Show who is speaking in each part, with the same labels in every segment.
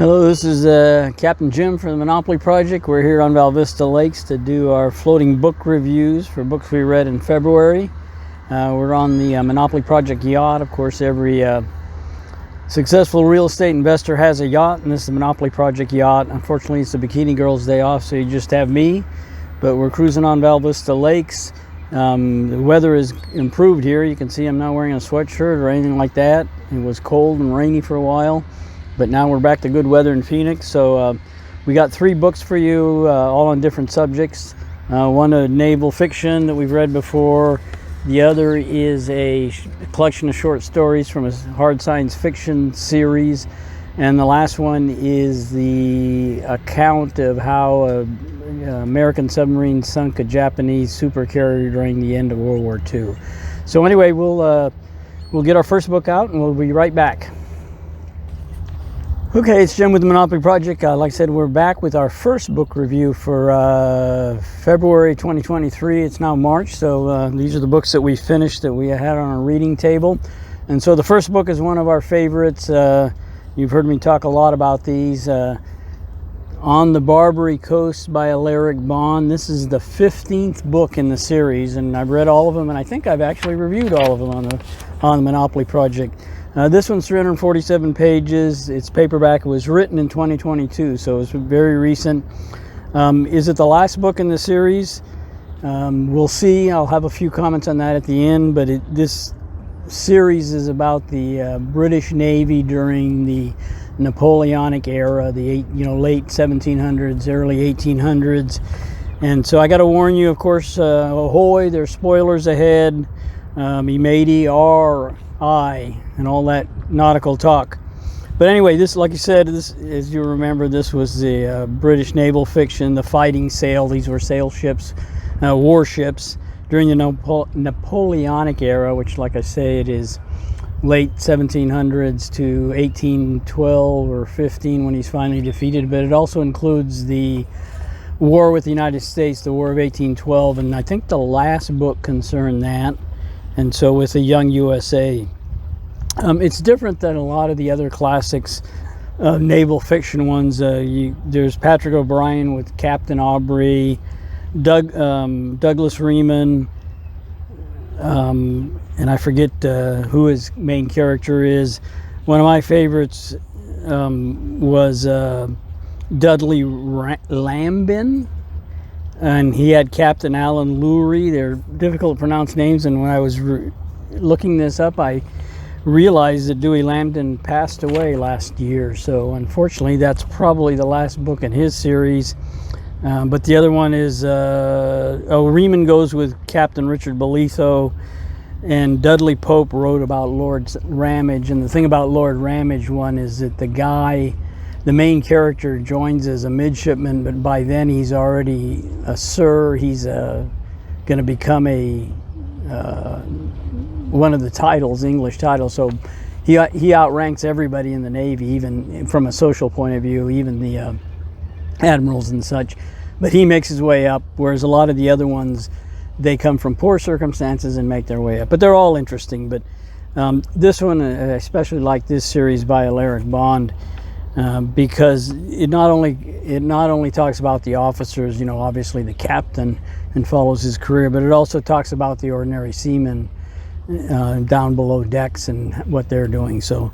Speaker 1: Hello, this is Captain Jim from the Monopoly Project. We're here on Val Vista Lakes to do our floating book reviews for books we read in February. We're on the Monopoly Project yacht. Of course, every successful real estate investor has a yacht, and this is the Monopoly Project yacht. Unfortunately, it's the Bikini Girls' day off, so you just have me. But we're cruising on Val Vista Lakes. The weather is improved here. You can see I'm not wearing a sweatshirt or anything like that. It was cold and rainy for a while, but now we're back to good weather in Phoenix. So we got 3 books for you, all on different subjects. One a naval fiction that we've read before. The other is a collection of short stories from a hard science fiction series. And the last one is the account of how an American submarine sunk a Japanese supercarrier during the end of World War II. So anyway, we'll get our first book out and we'll be right back. Okay, it's Jim with the Monopoly Project. Like I said, we're back with our first book review for February 2023. It's now March, so these are the books that we finished that we had on our reading table. And so the first book is one of our favorites. You've heard me talk a lot about these. On the Barbary Coast by Alaric Bond. This is the 15th book in the series, and I've read all of them, and I think I've actually reviewed all of them on the Monopoly Project. This one's 347 pages. It's paperback. It was written in 2022, so it's very recent. Is it the last book in the series? We'll see. I'll have a few comments on that at the end, but this series is about the British Navy during the Napoleonic era, the late 1700s, early 1800s. And so I got to warn you, of course, ahoy, there's spoilers ahead. Imadi, R.I., and all that nautical talk. But anyway, this, like you said, this, as you remember, this was the British naval fiction, the Fighting Sail. These were sail ships, warships during the Napoleonic era, which, like I say, it is late 1700s to 1812 or 15 when he's finally defeated. But it also includes the war with the United States, the War of 1812, and I think the last book concerned that. And so with the young USA, it's different than a lot of the other classics, naval fiction ones. There's Patrick O'Brien with Captain Aubrey, Douglas Reman, and I forget who his main character is. One of my favorites was Dudley Lambin, and he had Captain Alan Lowry. They're difficult to pronounce names, and when I was looking this up, I realized that Dewey Lambton passed away last year, so unfortunately that's probably the last book in his series. But the other one is Reman goes with Captain Richard Bolitho, and Dudley Pope wrote about Lord Ramage. And the thing about Lord Ramage one is that the main character joins as a midshipman, but by then he's already a sir. He's going to become one of the titles, English titles. So he outranks everybody in the Navy, even from a social point of view, even the admirals and such. But he makes his way up, whereas a lot of the other ones, they come from poor circumstances and make their way up. But they're all interesting. But this one, I especially like this series by Alaric Bond, because it not only talks about the officers, obviously the captain, and follows his career, but it also talks about the ordinary seamen down below decks and what they're doing. So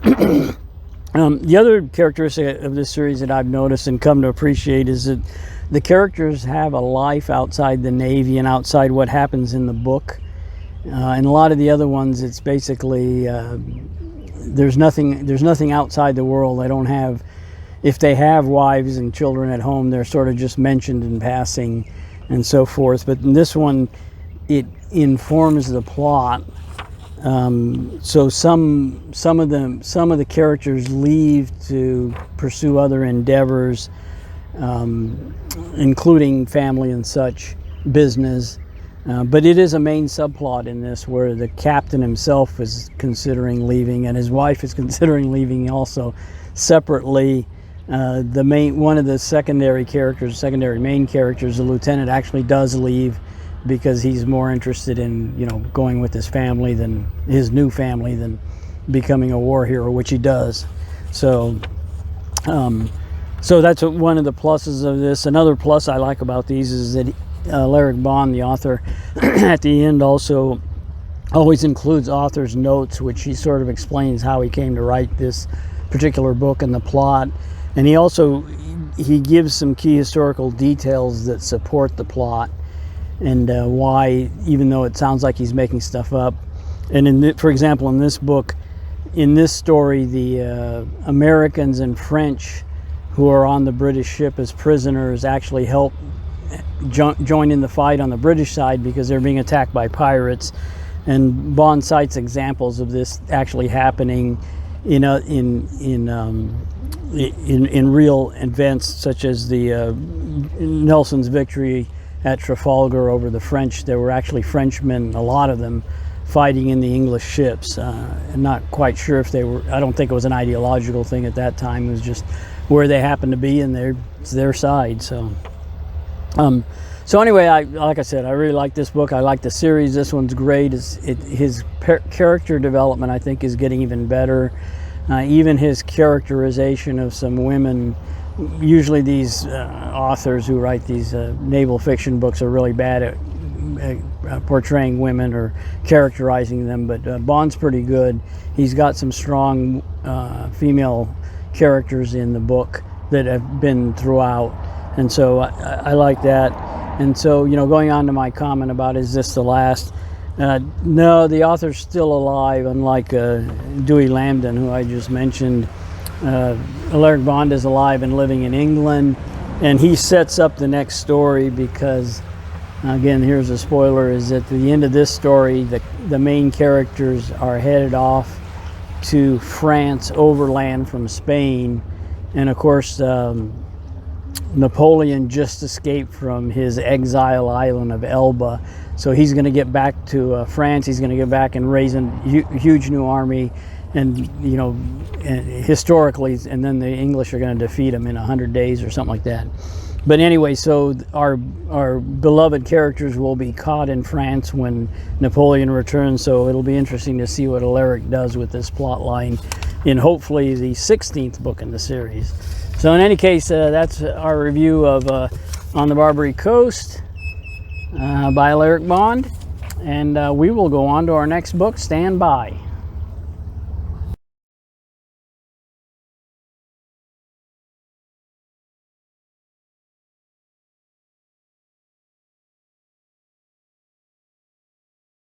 Speaker 1: the other characteristic of this series that I've noticed and come to appreciate is that the characters have a life outside the Navy and outside what happens in the book. And a lot of the other ones, it's basically there's nothing outside the world. They don't have, if they have wives and children at home, they're sort of just mentioned in passing and so forth. But in this one, it informs the plot. So some of the characters leave to pursue other endeavors, including family and such, business. But it is a main subplot in this where the captain himself is considering leaving and his wife is considering leaving also separately. One of the secondary main characters, the lieutenant, actually does leave because he's more interested in, going with his family than his new family than becoming a war hero, which he does. So So that's one of the pluses of this. Another plus I like about these is that Alaric Bond, the author, at the end also always includes author's notes, which he sort of explains how he came to write this particular book and the plot. And he gives some key historical details that support the plot and why, even though it sounds like he's making stuff up. And for example, in this book, in this story, the Americans and French who are on the British ship as prisoners actually help join in the fight on the British side because they're being attacked by pirates. And Bond cites examples of this actually happening in real events, such as the Nelson's victory at Trafalgar over the French. There were actually Frenchmen, a lot of them, fighting in the English ships. I'm not quite sure if they were, I don't think it was an ideological thing at that time. It was just where they happened to be and it's their side. So anyway, like I said, I really like this book. I like the series. This one's great. His character development, I think, is getting even better. Even his characterization of some women. Usually these authors who write these naval fiction books are really bad at portraying women or characterizing them, but Bond's pretty good. He's got some strong female characters in the book that have been throughout, and so I like that. And so, going on to my comment about is this the last? No, the author's still alive, unlike Dewey Lambden, who I just mentioned. Alaric Bond is alive and living in England, and he sets up the next story because, again, here's a spoiler, is at the end of this story, the main characters are headed off to France overland from Spain, and of course Napoleon just escaped from his exile island of Elba, so he's going to get back to France. He's going to get back and raise a huge new army, and historically, and then the English are going to defeat him in 100 days or something like that. But anyway, so our beloved characters will be caught in France when Napoleon returns, so it'll be interesting to see what Alaric does with this plot line in hopefully the 16th book in the series. So in any case, that's our review of On the Barbary Coast by Alaric Bond, and we will go on to our next book. Stand by.